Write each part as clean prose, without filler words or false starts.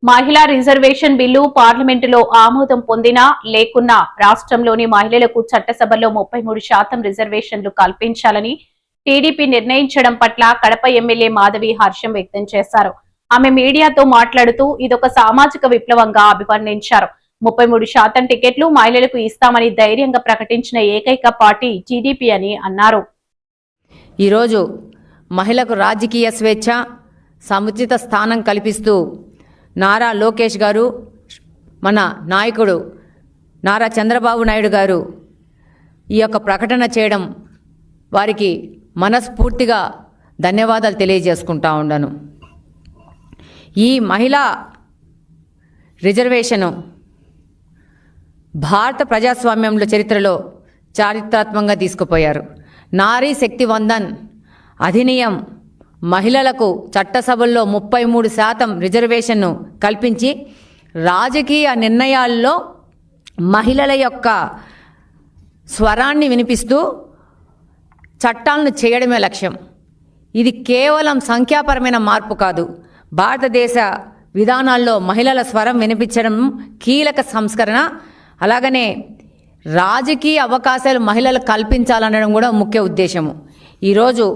మహిళా reservation bill పార్లమెంటులో ఆమోదం పొందినా లేకున్నా రాష్ట్రంలోని మహిళలకు చట్టసభలో 33% రిజర్వేషన్లు కల్పించాలని టీడీపీ నిర్ణయించడం పట్ల కడప ఎమ్మెల్యే మాధవి హర్షం వ్యక్తం చేశారు. ఆమె మీడియాతో మాట్లాడుతూ ఇదొక సామాజిక విప్లవంగా అభివర్ణించారు. 33% టికెట్లు మహిళలకు ఇస్తామని ధైర్యంగా ప్రకటించిన ఏకైక పార్టీ టీడీపీ అని అన్నారు. ఈరోజు మహిళకు రాజకీయ స్వేచ్ఛ, సముచిత స్థానం కల్పిస్తూ నారా లోకేష్ గారు, మన నాయకుడు నారా చంద్రబాబు నాయుడు గారు ఈ యొక్క ప్రకటన చేయడం వారికి మనస్ఫూర్తిగా ధన్యవాదాలు తెలియజేసుకుంటా ఉన్నాను. ఈ మహిళా రిజర్వేషను భారత ప్రజాస్వామ్యంలో చరిత్రలో చారిత్రాత్మకంగా తీసుకుపోయారు. నారీ శక్తి వందన్ అధినియం మహిళలకు చట్టసభల్లో 33% రిజర్వేషన్ను కల్పించి రాజకీయ నిర్ణయాల్లో మహిళల యొక్క స్వరాన్ని వినిపిస్తూ చట్టాలను చేయడమే లక్ష్యం. ఇది కేవలం సంఖ్యాపరమైన మార్పు కాదు. భారతదేశ విధానాల్లో మహిళల స్వరం వినిపించడం కీలక సంస్కరణ. అలాగనే రాజకీయ అవకాశాలు మహిళలకు కల్పించాలనడం కూడా ముఖ్య ఉద్దేశము. ఈరోజు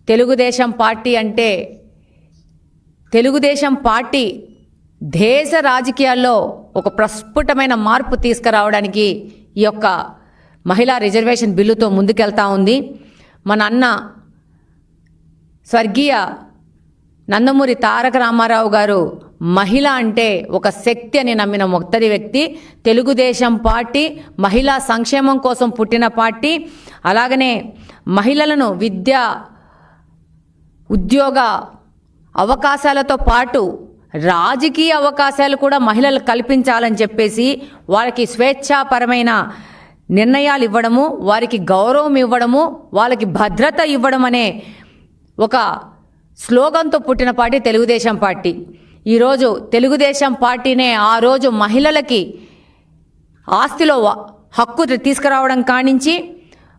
తెలుగుదేశం పార్టీ అంటే తెలుగుదేశం పార్టీ దేశ రాజకీయాల్లో ఒక ప్రస్ఫుటమైన మార్పు తీసుకురావడానికి ఈ యొక్క మహిళా రిజర్వేషన్ బిల్లుతో ముందుకెళ్తా ఉంది. మన అన్న స్వర్గీయ నందమూరి తారక రామారావు గారు మహిళ అంటే ఒక శక్తి అని నమ్మిన మొదటి వ్యక్తి. తెలుగుదేశం పార్టీ మహిళా సంక్షేమం కోసం పుట్టిన పార్టీ. అలాగనే మహిళలను విద్య, ఉద్యోగ అవకాశాలతో పాటు రాజకీయ అవకాశాలు కూడా మహిళలు కల్పించాలని చెప్పేసి వారికి స్వేచ్ఛాపరమైన నిర్ణయాలు ఇవ్వడము, వారికి గౌరవం ఇవ్వడము, వాళ్ళకి భద్రత ఇవ్వడం అనే ఒక స్లోగన్తో పుట్టిన పార్టీ తెలుగుదేశం పార్టీ. ఈరోజు తెలుగుదేశం పార్టీనే ఆ రోజు మహిళలకి ఆస్తిలో హక్కు తీసుకురావడం కానించి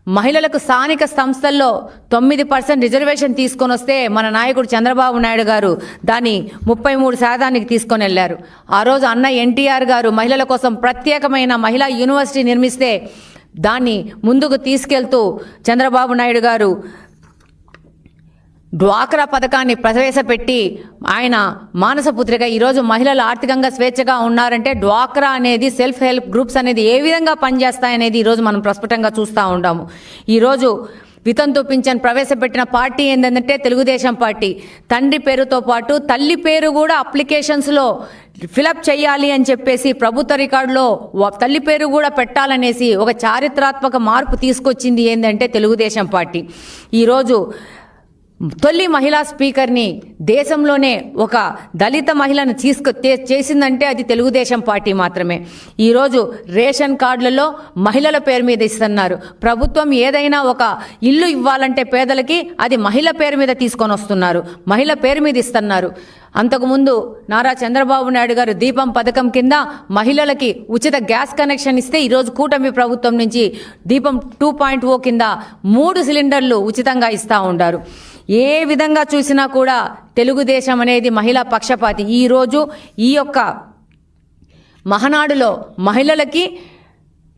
మహిళలకు స్థానిక సంస్థల్లో 9% రిజర్వేషన్ తీసుకొని వస్తే మన నాయకుడు చంద్రబాబు నాయుడు గారు దాన్ని 33%కి తీసుకొని వెళ్ళారు. ఆ రోజు అన్న ఎన్టీఆర్ గారు మహిళల కోసం ప్రత్యేకమైన మహిళా యూనివర్సిటీ నిర్మిస్తే దాన్ని ముందుకు తీసుకెళ్తూ చంద్రబాబు నాయుడు గారు డ్వాక్రా పథకాన్ని ప్రవేశపెట్టి ఆయన మానసపుత్రిక ఈరోజు మహిళలు ఆర్థికంగా స్వేచ్ఛగా ఉన్నారంటే డ్వాక్రా అనేది, సెల్ఫ్ హెల్ప్ గ్రూప్స్ అనేది ఏ విధంగా పనిచేస్తాయనేది ఈరోజు మనం ప్రస్ఫుటంగా చూస్తూ ఉంటాము. ఈరోజు వితంతు పింఛన్ ప్రవేశపెట్టిన పార్టీ ఏంటంటే తెలుగుదేశం పార్టీ. తండ్రి పేరుతో పాటు తల్లి పేరు కూడా అప్లికేషన్స్లో ఫిలప్ చేయాలి అని చెప్పేసి ప్రభుత్వ రికార్డులో తల్లి పేరు కూడా పెట్టాలనేసి ఒక చారిత్రాత్మక మార్పు తీసుకొచ్చింది ఏంటంటే తెలుగుదేశం పార్టీ. ఈరోజు తొలి మహిళా స్పీకర్ని దేశంలోనే ఒక దళిత మహిళను చేసిందంటే అది తెలుగుదేశం పార్టీ మాత్రమే. ఈరోజు రేషన్ కార్డులలో మహిళల పేరు మీద ఇస్తున్నారు. ప్రభుత్వం ఏదైనా ఒక ఇల్లు ఇవ్వాలంటే పేదలకి అది మహిళ పేరు మీద తీసుకొని వస్తున్నారు, మహిళ పేరు మీద ఇస్తున్నారు. అంతకుముందు నారా చంద్రబాబు నాయుడు గారు దీపం పథకం కింద మహిళలకి ఉచిత గ్యాస్ కనెక్షన్ ఇస్తే ఈరోజు కూటమి ప్రభుత్వం నుంచి దీపం 2.0 కింద 3 సిలిండర్లు ఉచితంగా ఇస్తూ ఉంటారు. ఏ విధంగా చూసినా కూడా తెలుగుదేశం అనేది మహిళా పక్షపాతి. ఈరోజు ఈ యొక్క మహనాడులో మహిళలకి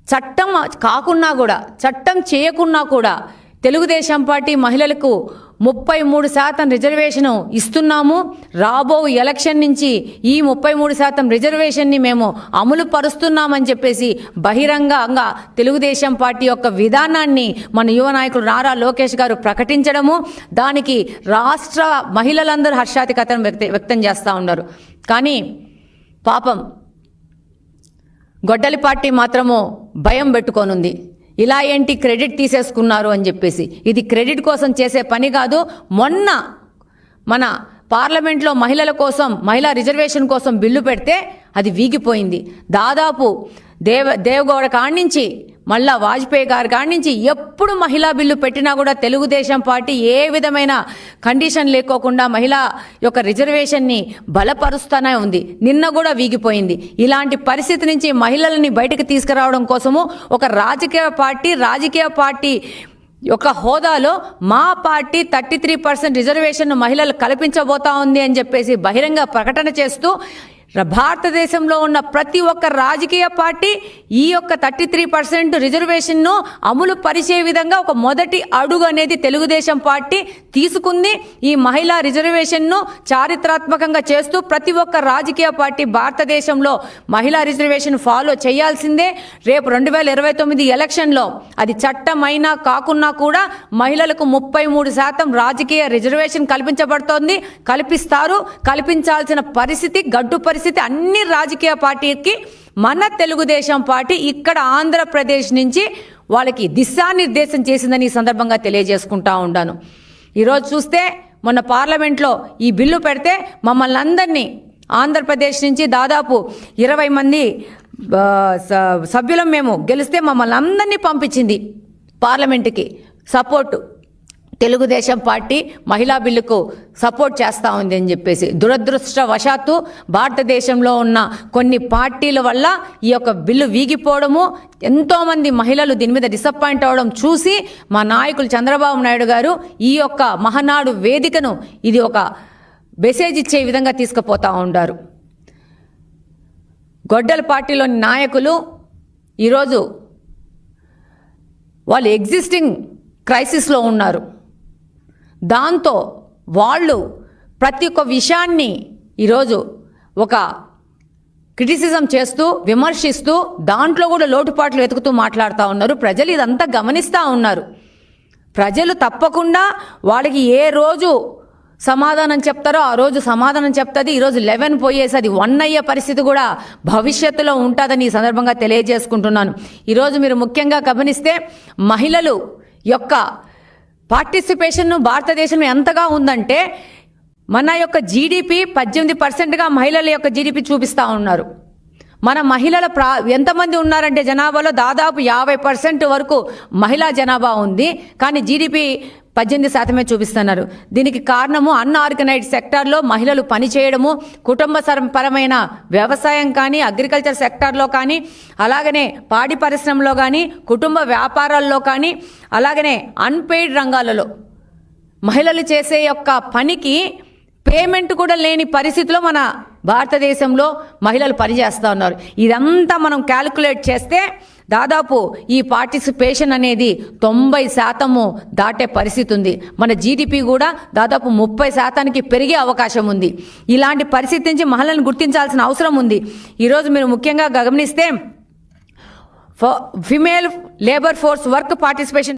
చట్టం కాకున్నా కూడా, చట్టం చేయకున్నా కూడా తెలుగుదేశం పార్టీ మహిళలకు 33% రిజర్వేషన్ ఇస్తున్నాము. రాబో ఎలక్షన్ నుంచి ఈ 33% రిజర్వేషన్ని మేము అమలు పరుస్తున్నామని చెప్పేసి బహిరంగంగా తెలుగుదేశం పార్టీ యొక్క విధానాన్ని మన యువ నాయకుడు నారా లోకేష్ గారు ప్రకటించడము, దానికి రాష్ట్ర మహిళలందరూ హర్షాతికతను వ్యక్తం చేస్తూ ఉన్నారు. కానీ పాపం గొడ్డలి పార్టీ మాత్రము భయం పెట్టుకోనుంది. ఇలా ఏంటి క్రెడిట్ తీసేసుకున్నారు అని చెప్పేసి. ఇది క్రెడిట్ కోసం చేసే పని కాదు. మొన్న మన పార్లమెంట్లో మహిళల కోసం, మహిళా రిజర్వేషన్ కోసం బిల్లు పెడితే అది వీగిపోయింది. దాదాపు దేవగౌడ కాడి నుంచి మళ్ళా వాజ్పేయి గారి కాడి నుంచి ఎప్పుడు మహిళా బిల్లు పెట్టినా కూడా తెలుగుదేశం పార్టీ ఏ విధమైన కండిషన్ లేకోకుండా మహిళా యొక్క రిజర్వేషన్ని బలపరుస్తూనే ఉంది. నిన్న కూడా వీగిపోయింది. ఇలాంటి పరిస్థితి నుంచి మహిళలని బయటకు తీసుకురావడం కోసము ఒక రాజకీయ పార్టీ యొక్క హోదాలో మా పార్టీ 33% రిజర్వేషన్ మహిళలు కల్పించబోతా ఉంది అని చెప్పేసి బహిరంగ ప్రకటన చేస్తూ భారతదేశంలో ఉన్న ప్రతి ఒక్క రాజకీయ పార్టీ ఈ యొక్క 33% రిజర్వేషన్ను అమలు పరిచే విధంగా ఒక మొదటి అడుగు అనేది తెలుగుదేశం పార్టీ తీసుకుంది. ఈ మహిళా రిజర్వేషన్ను చారిత్రాత్మకంగా చేస్తూ ప్రతి ఒక్క రాజకీయ పార్టీ భారతదేశంలో మహిళా రిజర్వేషన్ ఫాలో చేయాల్సిందే. రేపు 2029 ఎలక్షన్లో అది చట్టమైనా కాకున్నా కూడా మహిళలకు 33% రాజకీయ రిజర్వేషన్ కల్పించబడుతోంది. కల్పించాల్సిన పరిస్థితి, గడ్డు పరిస్థితి అన్ని రాజకీయ పార్టీకి మన తెలుగుదేశం పార్టీ ఇక్కడ ఆంధ్రప్రదేశ్ నుంచి వాళ్ళకి దిశానిర్దేశం చేసిందని ఈ సందర్భంగా తెలియజేసుకుంటా ఉన్నాను. ఈరోజు చూస్తే మొన్న పార్లమెంట్లో ఈ బిల్లు పెడితే మమ్మల్ని అందరినీ ఆంధ్రప్రదేశ్ నుంచి దాదాపు 20 మంది సభ్యులం మేము గెలిస్తే మమ్మల్ని అందరినీ పంపించింది పార్లమెంటుకి సపోర్టు. తెలుగుదేశం పార్టీ మహిళా బిల్లుకు సపోర్ట్ చేస్తూ ఉంది అని చెప్పేసి దురదృష్టవశాత్తు భారతదేశంలో ఉన్న కొన్ని పార్టీల వల్ల ఈ యొక్క బిల్లు వీగిపోవడము, ఎంతోమంది మహిళలు దీని మీద డిసప్పాయింట్ అవ్వడం చూసి మా నాయకులు చంద్రబాబు నాయుడు గారు ఈ యొక్క మహానాడు వేదికను ఇది ఒక మెసేజ్ ఇచ్చే విధంగా తీసుకుపోతూ ఉంటారు. గొడ్డల పార్టీలోని నాయకులు ఈరోజు వాళ్ళు ఎగ్జిస్టింగ్ క్రైసిస్లో ఉన్నారు. దాంతో వాళ్ళు ప్రతి ఒక్క విషయాన్ని ఈరోజు ఒక క్రిటిసిజం చేస్తూ విమర్శిస్తూ దాంట్లో కూడా లోటుపాట్లు వెతుకుతూ మాట్లాడుతూ ఉన్నారు. ప్రజలు ఇదంతా గమనిస్తూ ఉన్నారు. ప్రజలు తప్పకుండా వాళ్ళకి ఏ రోజు సమాధానం చెప్తారో ఆ రోజు సమాధానం చెప్తుంది. ఈరోజు 11 పోయేసి అది 1 అయ్యే పరిస్థితి కూడా భవిష్యత్తులో ఉంటుందని ఈ సందర్భంగా తెలియజేసుకుంటున్నాను. ఈరోజు మీరు ముఖ్యంగా గమనిస్తే మహిళలు యొక్క పార్టిసిపేషన్ భారతదేశంలో ఎంతగా ఉందంటే మన యొక్క జీడిపి 18%గా మహిళల యొక్క జీడిపి చూపిస్తూ ఉన్నారు. మన మహిళల ఎంతమంది ఉన్నారంటే జనాభాలో దాదాపు 50% వరకు మహిళా జనాభా ఉంది. కానీ జీడిపి 18% చూపిస్తున్నారు. దీనికి కారణము అన్ఆర్గనైజ్డ్ సెక్టార్లో మహిళలు పనిచేయడము, కుటుంబ పరమైన వ్యవసాయం కానీ, అగ్రికల్చర్ సెక్టార్లో కానీ, అలాగనే పాడి పరిశ్రమలో కానీ, కుటుంబ వ్యాపారాల్లో కానీ, అలాగనే అన్పెయిడ్ రంగాలలో మహిళలు చేసే యొక్క పనికి పేమెంట్ కూడా లేని పరిస్థితిలో మన భారతదేశంలో మహిళలు పనిచేస్తూ ఉన్నారు. ఇదంతా మనం క్యాలిక్యులేట్ చేస్తే దాదాపు ఈ పార్టిసిపేషన్ అనేది 90% దాటే పరిస్థితి ఉంది. మన జీడిపి కూడా దాదాపు 30%కి పెరిగే అవకాశం ఉంది. ఇలాంటి పరిస్థితి నుంచి మహిళలను గుర్తించాల్సిన అవసరం ఉంది. ఈరోజు మీరు ముఖ్యంగా గమనిస్తే female labour force work participation